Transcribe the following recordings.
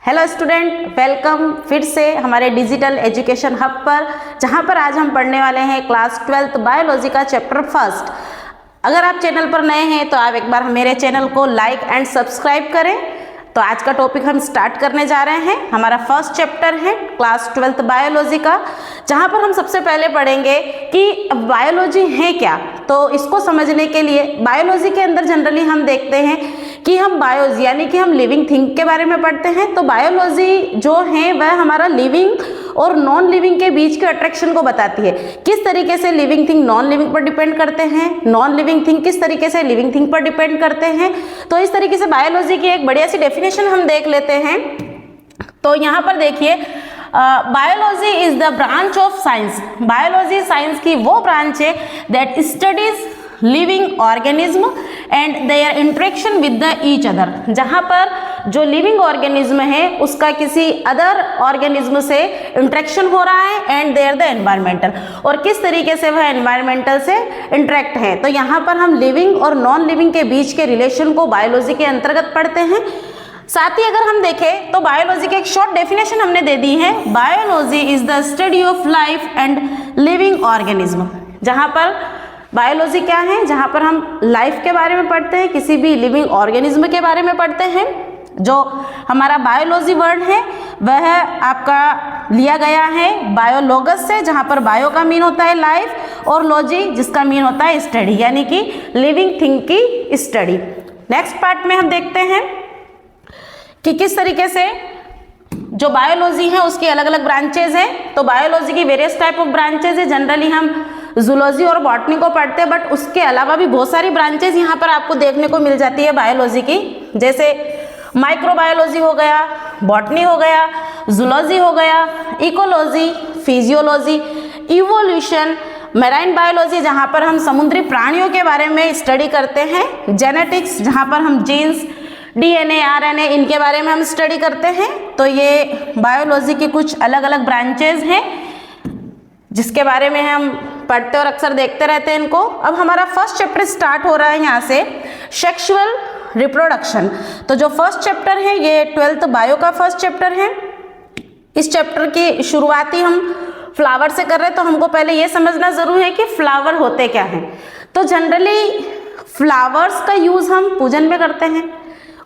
Hello student, welcome फिर से हमारे डिजिटल एजुकेशन हब पर, जहां पर आज हम पढ़ने वाले हैं क्लास 12th बायोलॉजी का चैप्टर फर्स्ट। अगर आप चैनल पर नए हैं तो आप एक बार मेरे चैनल को लाइक एंड सब्सक्राइब करें। तो आज का टॉपिक हम स्टार्ट करने जा रहे हैं। हमारा फर्स्ट चैप्टर है क्लास 12th बायोलॉजी का, जहां पर हम सबसे पहले पढ़ेंगे कि बायोलॉजी है क्या। तो इसको समझने के लिए बायोलॉजी के अंदर जनरली हम देखते हैं कि हम बायोज यानी कि हम लिविंग थिंग के बारे में पढ़ते हैं। तो बायोलॉजी जो है वह हमारा लिविंग और नॉन लिविंग के बीच के अट्रैक्शन को बताती है। किस तरीके से लिविंग थिंग नॉन लिविंग पर डिपेंड करते हैं, नॉन लिविंग थिंग किस तरीके से लिविंग थिंग पर डिपेंड करते हैं। तो इस तरीके से बायोलॉजी की एक बढ़िया सी डेफिनेशन हम देख लेते हैं। तो यहाँ पर देखिए, biology is the branch of science. Biology science की वो ब्रांच है that studies living organism and there interaction with the each other. जहाँ पर जो लिविंग ऑर्गेनिज्म है उसका किसी अदर ऑर्गेनिज्म से इंटरेक्शन हो रहा है एंड देयर द एनवायरमेंटल, और किस तरीके से वह एनवायरमेंटल से इंटरेक्ट है। तो यहाँ पर हम लिविंग और नॉन लिविंग के बीच के रिलेशन को बायोलॉजी के अंतर्गत पढ़ते हैं। साथ ही अगर हम देखें तो बायोलॉजी की एक शॉर्ट डेफिनेशन हमने दे दी है। Biology is the study of life and living organism. जहाँ पर बायोलॉजी क्या है, जहाँ पर हम लाइफ के बारे में पढ़ते हैं, किसी भी लिविंग ऑर्गेनिज्म के बारे में पढ़ते हैं। जो हमारा बायोलॉजी वर्ड है वह आपका लिया गया है बायोलॉगस से, जहाँ पर बायो का मीन होता है लाइफ और लॉजी जिसका मीन होता है स्टडी, यानी कि लिविंग थिंग की स्टडी। नेक्स्ट पार्ट में हम देखते हैं कि किस तरीके से जो बायोलॉजी है उसकी अलग अलग ब्रांचेज हैं। तो बायोलॉजी की वेरियस टाइप ऑफ ब्रांचेज है। जनरली हम जूलॉजी और बॉटनी को पढ़ते हैं, बट उसके अलावा भी बहुत सारी ब्रांचेज यहाँ पर आपको देखने को मिल जाती है बायोलॉजी की। जैसे माइक्रोबायोलॉजी हो गया, बॉटनी हो गया, जूलॉजी हो गया, ecology, physiology, evolution, marine biology जहाँ पर हम समुद्री प्राणियों के बारे में स्टडी करते हैं, जेनेटिक्स जहाँ पर हम जीन्स, डीएनए, आरएनए इनके बारे में हम स्टडी करते हैं। तो ये बायोलॉजी की कुछ अलग अलग ब्रांचेज हैं जिसके बारे में हम पढ़ते और अक्सर देखते रहते हैं इनको। अब हमारा फर्स्ट चैप्टर स्टार्ट हो रहा है यहाँ से, सेक्सुअल रिप्रोडक्शन। तो जो फर्स्ट चैप्टर है ये 12th बायो का फर्स्ट चैप्टर है। इस चैप्टर की शुरुआती हम फ्लावर से कर रहे हैं, तो हमको पहले ये समझना जरूरी है कि फ्लावर होते क्या हैं। तो जनरली फ्लावर्स का यूज हम पूजन में करते हैं,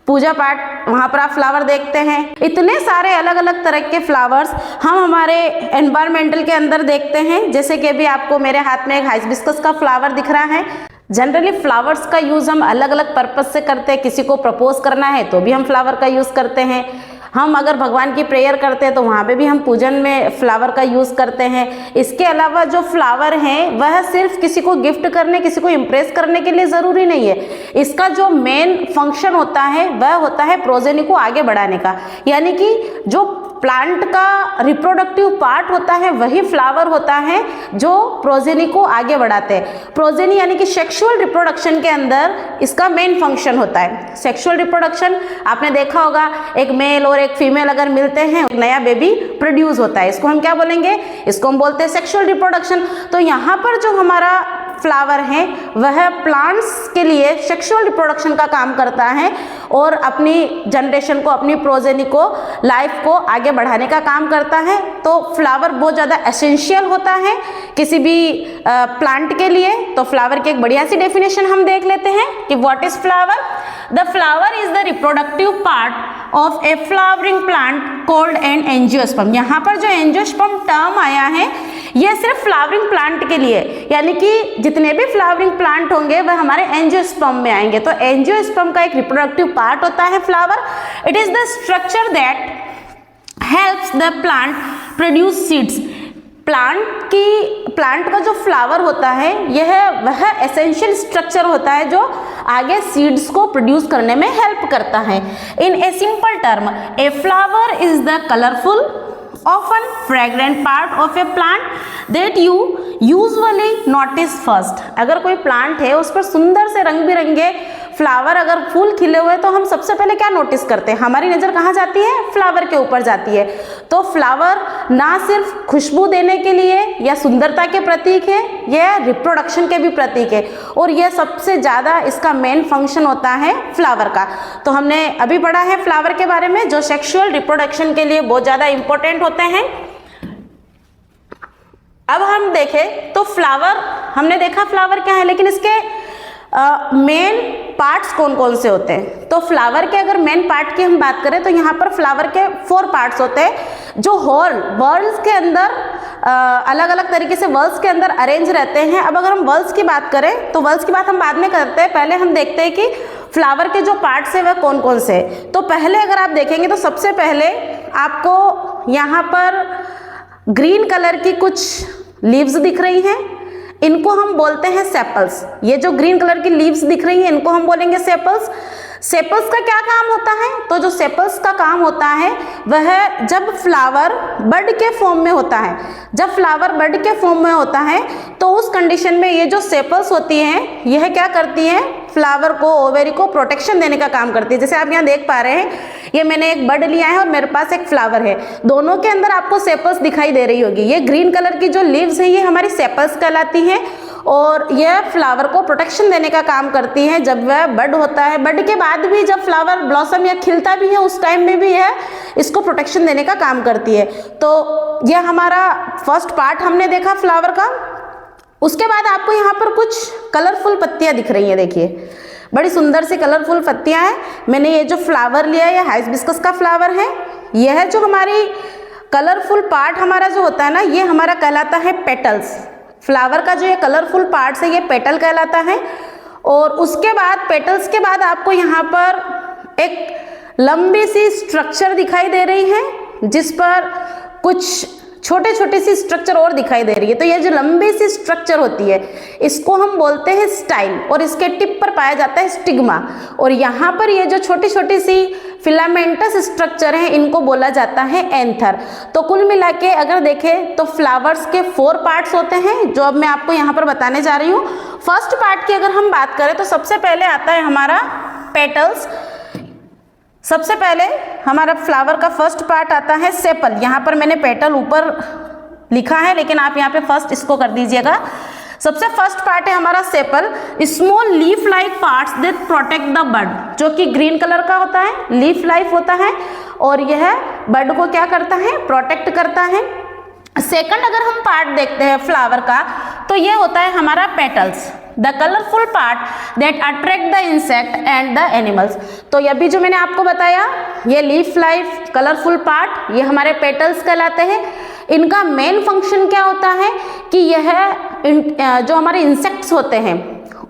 पूजा पाठ, वहाँ पर आप फ्लावर देखते हैं। इतने सारे अलग अलग तरह के फ्लावर्स हम हमारे एनवायरमेंटल के अंदर देखते हैं। जैसे कि अभी आपको मेरे हाथ में एक हाइबिस्कस का फ्लावर दिख रहा है। जनरली फ्लावर्स का यूज़ हम अलग अलग पर्पज से करते हैं। किसी को प्रपोज करना है तो भी हम फ्लावर का यूज़ करते हैं। हम अगर भगवान की प्रेयर करते हैं तो वहाँ पे भी हम पूजन में फ्लावर का यूज़ करते हैं। इसके अलावा जो फ्लावर हैं वह सिर्फ किसी को गिफ्ट करने, किसी को इम्प्रेस करने के लिए ज़रूरी नहीं है। इसका जो मेन फंक्शन होता है वह होता है प्रोजेनी को आगे बढ़ाने का, यानी कि जो प्लांट का रिप्रोडक्टिव पार्ट होता है वही फ्लावर होता है जो प्रोजेनी को आगे बढ़ाते हैं। प्रोजेनी यानी कि सेक्सुअल रिप्रोडक्शन के अंदर इसका मेन फंक्शन होता है। सेक्सुअल रिप्रोडक्शन आपने देखा होगा, एक मेल और एक फीमेल अगर मिलते हैं एक नया बेबी प्रोड्यूस होता है। इसको हम क्या बोलेंगे, इसको हम बोलते हैं सेक्सुअल रिप्रोडक्शन। तो यहाँ पर जो हमारा फ्लावर है वह प्लांट्स के लिए सेक्सुअल रिप्रोडक्शन का काम करता है और अपनी जनरेशन को, अपनी प्रोजेनी को, लाइफ को आगे बढ़ाने का काम करता है। तो फ्लावर बहुत ज़्यादा एसेंशियल होता है किसी भी प्लांट के लिए। तो फ्लावर की एक बढ़िया सी डेफिनेशन हम देख लेते हैं कि what is flower. The flower is the reproductive part of A flowering plant called an angiosperm. यहाँ पर जो एंजियोस्पर्म टर्म आया है यह सिर्फ फ्लावरिंग प्लांट के लिए, यानी कि जितने भी फ्लावरिंग प्लांट होंगे वह हमारे एंजियोस्पर्म में आएंगे। तो एंजियोस्पर्म का एक रिप्रोडक्टिव पार्ट होता है flower. It is the structure that helps the plant produce seeds. Plant का जो फ्लावर होता है वह एसेंशियल स्ट्रक्चर होता है जो आगे सीड्स को प्रोड्यूस करने में हेल्प करता है। In a simple term, a flower is the colourful often fragrant part of a plant that you usually notice first। अगर कोई प्लांट है उस पर सुंदर से रंग बिरंगे फ्लावर, अगर फूल खिले हुए तो हम सबसे पहले क्या नोटिस करते हैं, हमारी नज़र कहाँ जाती है, फ्लावर के ऊपर जाती है। तो फ्लावर ना सिर्फ खुशबू देने के लिए या सुंदरता के प्रतीक है, यह रिप्रोडक्शन के भी प्रतीक है और यह सबसे ज़्यादा इसका मेन फंक्शन होता है फ्लावर का। तो हमने अभी पढ़ा है फ्लावर के बारे में, जो सेक्सुअल रिप्रोडक्शन के लिए बहुत ज़्यादा इंपॉर्टेंट होते हैं। अब हम देखें तो फ्लावर, हमने देखा फ्लावर क्या है, लेकिन इसके मेन पार्ट्स कौन कौन से होते हैं। तो फ्लावर के अगर मेन पार्ट की हम बात करें तो यहाँ पर फ्लावर के 4 पार्ट्स होते हैं जो होल वर्ल्स के अंदर अलग अलग तरीके से वर्ल्स के अंदर अरेंज रहते हैं। अब अगर हम वर्ल्स की बात करें तो वर्ल्स की बात हम बाद में करते हैं, पहले हम देखते हैं कि फ्लावर के जो पार्ट्स है वह कौन कौन से हैं। तो पहले अगर आप देखेंगे तो सबसे पहले आपको यहाँ पर ग्रीन कलर की कुछ लीव्स दिख रही हैं, इनको हम बोलते हैं सेपल्स। ये जो ग्रीन कलर की लीव्स दिख रही हैं इनको हम बोलेंगे सेपल्स। सेपल्स का क्या काम होता है, तो जो सेपल्स का काम होता है वह जब फ्लावर बड के फॉर्म में होता है, जब फ्लावर बड के फॉर्म में होता है तो उस कंडीशन में ये जो सेपल्स होती हैं यह क्या करती हैं, फ्लावर को, ओवेरी को प्रोटेक्शन देने का काम करती है। जैसे आप यहाँ देख पा रहे हैं, ये मैंने एक बड लिया है और मेरे पास एक फ्लावर है, दोनों के अंदर आपको सेपल्स दिखाई दे रही होगी। ये ग्रीन कलर की जो लीव्स है ये हमारी सेपल्स कहलाती हैं और यह फ्लावर को प्रोटेक्शन देने का काम करती है जब वह बड होता है। बड के बाद भी जब फ्लावर ब्लॉसम या खिलता भी है उस टाइम में भी यह इसको प्रोटेक्शन देने का काम करती है। तो यह हमारा फर्स्ट पार्ट हमने देखा फ्लावर का। उसके बाद आपको यहाँ पर कुछ कलरफुल पत्तियाँ दिख रही हैं, देखिए बड़ी सुंदर सी कलरफुल पत्तियाँ हैं। मैंने ये जो फ्लावर लिया है ये हाइबिस्कस का फ्लावर है। यह जो हमारी कलरफुल पार्ट हमारा जो होता है ना, ये हमारा कहलाता है पेटल्स। फ्लावर का जो ये कलरफुल पार्ट्स है ये पेटल कहलाता है। और उसके बाद पेटल्स के बाद आपको यहाँ पर एक लंबी सी स्ट्रक्चर दिखाई दे रही है जिस पर कुछ छोटे छोटे सी स्ट्रक्चर और दिखाई दे रही है। तो ये जो लंबी सी स्ट्रक्चर होती है इसको हम बोलते हैं स्टाइल और इसके टिप पर पाया जाता है स्टिग्मा। और यहाँ पर ये जो छोटी छोटी सी फिलामेंटस स्ट्रक्चर हैं इनको बोला जाता है एंथर। तो कुल मिला के अगर देखें तो फ्लावर्स के 4 पार्ट्स होते हैं जो अब मैं आपको यहाँ पर बताने जा रही हूँ। फर्स्ट पार्ट की अगर हम बात करें तो सबसे पहले आता है हमारा पेटल्स। सबसे पहले हमारा फ्लावर का फर्स्ट पार्ट आता है सेपल। यहाँ पर मैंने पेटल ऊपर लिखा है लेकिन आप यहाँ पे फर्स्ट इसको कर दीजिएगा। सबसे फर्स्ट पार्ट है हमारा sepal. Small leaf like parts that protect the bud, जो कि ग्रीन कलर का होता है, लीफ लाइफ होता है और यह बड को क्या करता है, प्रोटेक्ट करता है। सेकंड अगर हम पार्ट देखते हैं फ्लावर का तो यह होता है हमारा petals, the colourful part that attract the insect and the animals. तो ये भी जो मैंने आपको बताया ये लीफ लाइफ कलरफुल पार्ट ये हमारे पेटल्स कहलाते हैं। इनका मेन फंक्शन क्या होता है कि यह जो हमारे इंसेक्ट्स होते हैं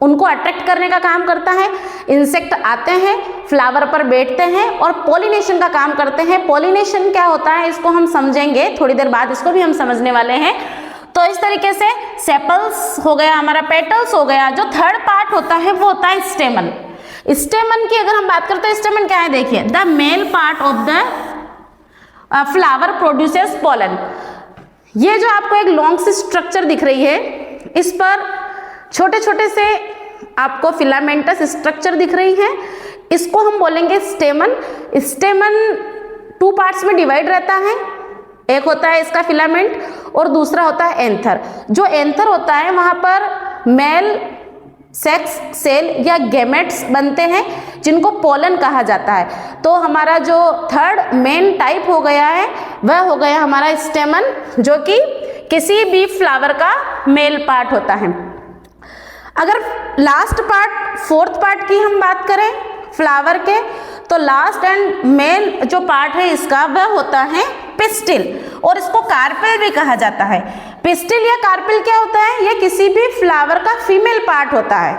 उनको अट्रैक्ट करने का काम करता है। इंसेक्ट आते हैं फ्लावर पर बैठते हैं और पॉलिनेशन का काम करते हैं। पॉलिनेशन क्या होता है इसको हम समझेंगे थोड़ी देर बाद, इसको भी हम समझने वाले हैं। तो इस तरीके से सेपल्स हो गया हमारा, पेटल्स हो गया। जो थर्ड पार्ट होता है वो होता है स्टेमन। स्टेमन की अगर हम बात करते हैं स्टेमन क्या है, देखिए the male part of the flower produces pollen. ये जो आपको एक लॉन्ग सी स्ट्रक्चर दिख रही है इस पर छोटे छोटे से आपको फिलामेंटस स्ट्रक्चर दिख रही है, इसको हम बोलेंगे स्टेमन। स्टेमन 2 पार्ट्स में डिवाइड रहता है, एक होता है इसका फिलामेंट और दूसरा होता है एंथर। जो एंथर होता है वहां पर मेल सेक्स सेल या गैमेट्स बनते हैं जिनको पोलन कहा जाता है। तो हमारा जो थर्ड मेन टाइप हो गया है वह हो गया हमारा स्टेमन, जो कि किसी भी फ्लावर का मेल पार्ट होता है। अगर लास्ट पार्ट, फोर्थ पार्ट की हम बात करें फ्लावर के, तो लास्ट एंड मेन जो पार्ट है इसका वह होता है पिस्टिल और इसको कार्पेल भी कहा जाता है। पिस्टिल या कार्पेल क्या होता है, ये किसी भी फ्लावर का फीमेल पार्ट होता है,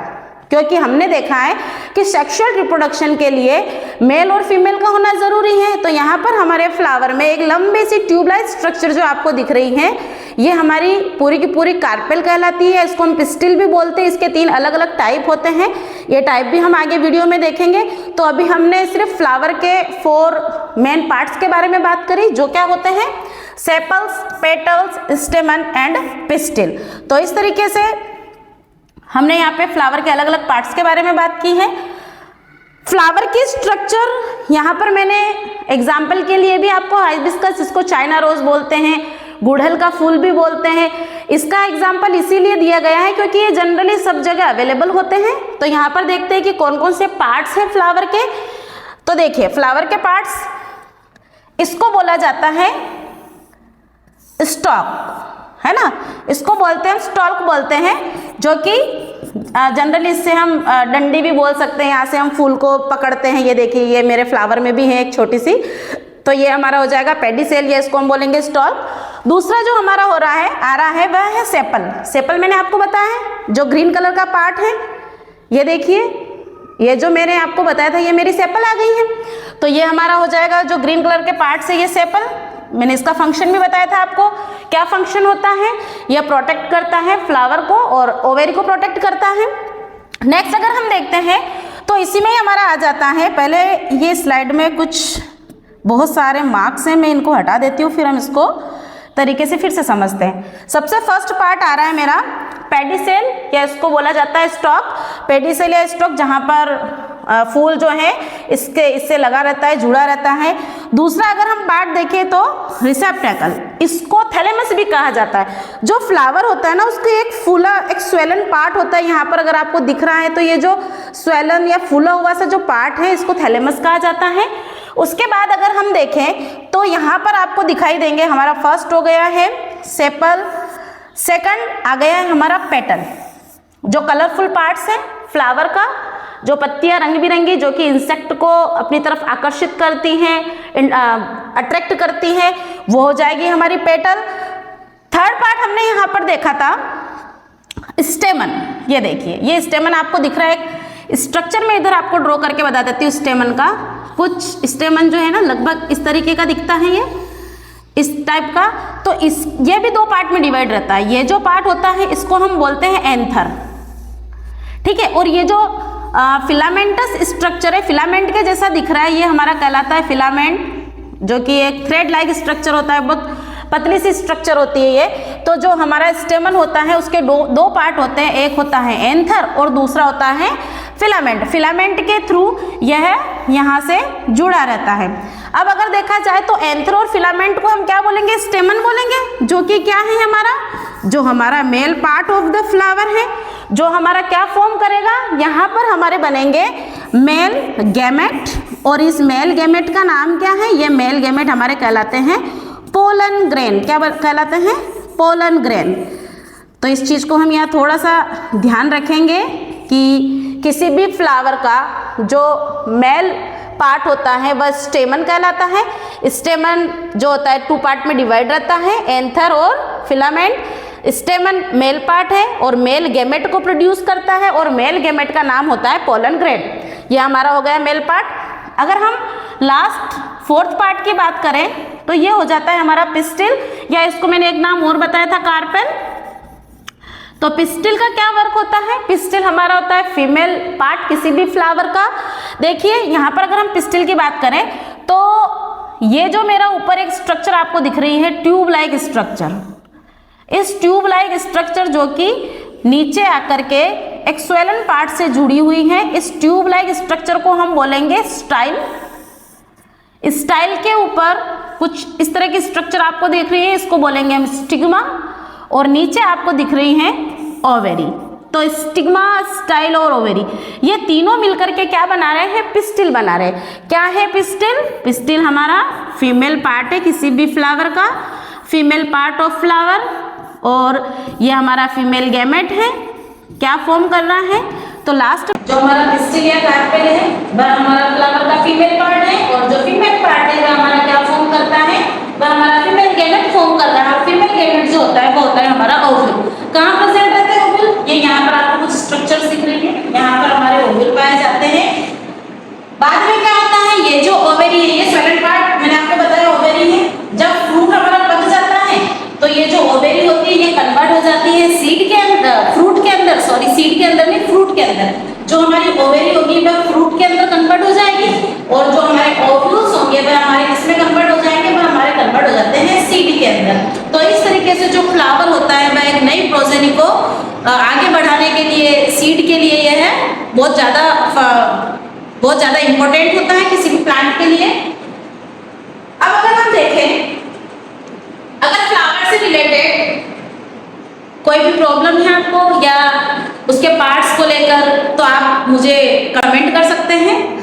क्योंकि हमने देखा है कि सेक्सुअल रिप्रोडक्शन के लिए मेल और फीमेल का होना जरूरी है। तो यहाँ पर हमारे फ्लावर में एक लंबी सी ट्यूबलाइट स्ट्रक्चर जो आपको दिख रही है ये हमारी पूरी की पूरी कार्पेल कहलाती है। इसको हम पिस्टिल भी बोलते हैं। इसके 3 अलग अलग टाइप होते हैं, ये टाइप भी हम आगे वीडियो में देखेंगे। तो अभी हमने सिर्फ फ्लावर के 4 मेन पार्ट्स के बारे में बात करी, जो क्या होते हैं सेपल्स, पेटल्स, स्टेमन एंड पिस्टिल। तो इस तरीके से हमने यहाँ पे फ्लावर के अलग अलग पार्ट्स के बारे में बात की है। फ्लावर की स्ट्रक्चर यहाँ पर मैंने एग्जाम्पल के लिए भी आपको हाइबिस्कस, इसको चाइना रोज बोलते हैं, गुड़हल का फूल भी बोलते हैं। इसका एग्जाम्पल इसीलिए दिया गया है क्योंकि ये जनरली सब जगह अवेलेबल होते हैं। तो यहाँ पर देखते हैं कि कौन कौन से पार्ट्स हैं फ्लावर के। तो देखिए फ्लावर के पार्ट्स, इसको बोला जाता है स्टॉक, है ना, इसको बोलते हैं स्टॉक बोलते हैं, जो कि जनरली इससे हम डंडी भी बोल सकते हैं, यहाँ से हम फूल को पकड़ते हैं। ये देखिए ये मेरे फ्लावर में भी है एक छोटी सी, तो ये हमारा हो जाएगा पेडिसेल, या इसको हम बोलेंगे स्टॉक। दूसरा जो हमारा हो रहा है आ रहा है वह है सेपल। सेपल मैंने आपको बताया है जो ग्रीन कलर का पार्ट है, ये देखिए ये जो मैंने आपको बताया था ये मेरी सेपल आ गई है। तो ये हमारा हो जाएगा जो ग्रीन कलर के पार्ट से ये सेपल। मैंने इसका फंक्शन भी बताया था आपको, क्या फंक्शन होता है, यह प्रोटेक्ट करता है फ्लावर को और ओवेरी को प्रोटेक्ट करता है। नेक्स्ट अगर हम देखते हैं तो इसी में ही हमारा आ जाता है, पहले ये स्लाइड में कुछ बहुत सारे मार्क्स हैं, मैं इनको हटा देती हूँ, फिर हम इसको तरीके से फिर से समझते हैं। सबसे फर्स्ट पार्ट आ रहा है मेरा पेडिसेल, या इसको बोला जाता है स्टॉक। पेडिसेल या स्टॉक जहाँ पर फूल जो है इससे लगा रहता है, जुड़ा रहता है। दूसरा अगर हम पार्ट देखें तो रिसेप्टेकल, इसको थैलेमस भी कहा जाता है। जो फ्लावर होता है ना उसके एक फूला, एक स्वेलन पार्ट होता है, यहाँ पर अगर आपको दिख रहा है तो ये जो स्वेलन या फूला हुआ सा जो पार्ट है इसको थैलेमस कहा जाता है। उसके बाद अगर हम देखें तो यहाँ पर आपको दिखाई देंगे, हमारा फर्स्ट हो गया है सेपल, सेकंड आ गया है हमारा पेटल, जो कलरफुल पार्ट्स हैं फ्लावर का, जो पत्तियां रंग बिरंगी जो कि इंसेक्ट को अपनी तरफ आकर्षित करती हैं, अट्रैक्ट करती हैं, वो हो जाएगी हमारी पेटल। थर्ड पार्ट हमने यहाँ पर देखा था स्टेमन, ये देखिए ये स्टेमन आपको दिख रहा है, एक स्ट्रक्चर में इधर आपको ड्रॉ करके बता देती हूँ स्टेमन का। कुछ स्टेमन जो है ना लगभग इस तरीके का दिखता है, ये इस टाइप का। तो ये भी दो पार्ट में डिवाइड रहता है। ये जो पार्ट होता है इसको हम बोलते हैं एंथर, ठीक है। और ये जो फिलामेंटस स्ट्रक्चर है, फिलामेंट के जैसा दिख रहा है, ये हमारा कहलाता है फिलामेंट, जो कि एक थ्रेड लाइक स्ट्रक्चर होता है, बहुत पतली सी स्ट्रक्चर होती है ये। तो जो हमारा स्टेमन होता है उसके दो पार्ट होते हैं, एक होता है एंथर और दूसरा होता है फिलामेंट। फिलामेंट के थ्रू यह यहाँ से जुड़ा रहता है। अब अगर देखा जाए तो एंथर और फिलामेंट को हम क्या बोलेंगे, स्टेमन बोलेंगे, जो कि क्या है हमारा, जो हमारा male part of the flower है, जो हमारा क्या फॉर्म करेगा, यहाँ पर हमारे बनेंगे मेल गैमेट। और इस मेल गैमेट का नाम क्या है, ये मेल गैमेट हमारे कहलाते हैं पोलन ग्रेन। क्या कहलाते हैं, पोलन ग्रेन। तो इस चीज़ को हम यहाँ थोड़ा सा ध्यान रखेंगे कि किसी भी फ्लावर का जो मेल पार्ट होता है वह स्टेमन कहलाता है। स्टेमन जो होता है टू पार्ट में डिवाइड रहता है, एंथर और फिलामेंट। स्टेमन मेल पार्ट है और मेल गैमेट को प्रोड्यूस करता है, और मेल गैमेट का नाम होता है पोलन ग्रेन। ये हमारा हो गया मेल पार्ट। अगर हम लास्ट फोर्थ पार्ट की बात करें तो ये हो जाता है हमारा पिस्टिल, या इसको मैंने एक नाम और बताया था कार्पेल। तो पिस्टिल का क्या वर्क होता है, पिस्टिल हमारा होता है फीमेल पार्ट किसी भी फ्लावर का। देखिए यहाँ पर अगर हम पिस्टिल की बात करें तो ये जो मेरा ऊपर एक स्ट्रक्चर आपको दिख रही है ट्यूब लाइक स्ट्रक्चर, इस ट्यूब लाइक स्ट्रक्चर जो कि नीचे आकर के एक स्वेलन पार्ट से जुड़ी हुई है, इस ट्यूब लाइक स्ट्रक्चर को हम बोलेंगे स्टाइल। स्टाइल के ऊपर कुछ इस तरह की स्ट्रक्चर आपको दिख रही है, इसको बोलेंगे हम स्टिग्मा, और नीचे आपको दिख रही है ओवेरी। तो स्टिग्मा, स्टाइल और ओवेरी ये तीनों मिलकर के क्या बना रहे हैं, पिस्टिल बना रहे हैं। क्या है पिस्टिल, पिस्टिल हमारा फीमेल पार्ट है किसी भी फ्लावर का, फीमेल पार्ट ऑफ फ्लावर, और ये हमारा फीमेल गैमेट है, क्या फॉर्म कर रहा है। तो लास्ट जो हमारा पिस्टिल या कार्पेल है वह हमारा फ्लावर का फीमेल पार्ट है, और जो फीमेल पार्ट है वह हमारा क्या फॉर्म करता है, वह हमारा फीमेल गैमेट फॉर्म कर रहा है। और फीमेल गैमेट जो होता है वो होता है हमारा ओव्यूल। कहाँ प्रेजेंट रहते हैं ओव्यूल, ये यहाँ पर आपको कुछ स्ट्रक्चर दिख रही है, यहाँ पर हमारे ओव्यूल पाए जाते हैं। बाद में क्या होता है, ये जो ओवेरी है, ये स्वेलन पार्ट मैंने आपको बताया ओवेरी है। जब फ्रूट हमारा पक जाता है तो ये जो ओवेरी होती है ये कन्वर्ट हो जाती है सीड के अंदर, फ्रूट के अंदर, सॉरी सीड के अंदर नहीं, फ्रूट के अंदर। जो हमारी ओवेरी होगी वह फ्रूट के अंदर कन्वर्ट हो जाएगी, और जो हमारे ओव्यूल्स होंगे वह हमारे किसमें कन्वर्ट हो जाएंगे, वह हमारे कन्वर्ट हो जाते हैं सीड के अंदर। तो इस तरीके से जो फ्लावर होता है वह एक नई प्रोजेनी को आगे बढ़ाने के लिए, सीड के लिए यह है बहुत ज़्यादा इम्पोर्टेंट होता है किसी भी प्लांट के लिए। या उसके पार्ट्स को लेकर तो आप मुझे कमेंट कर सकते हैं।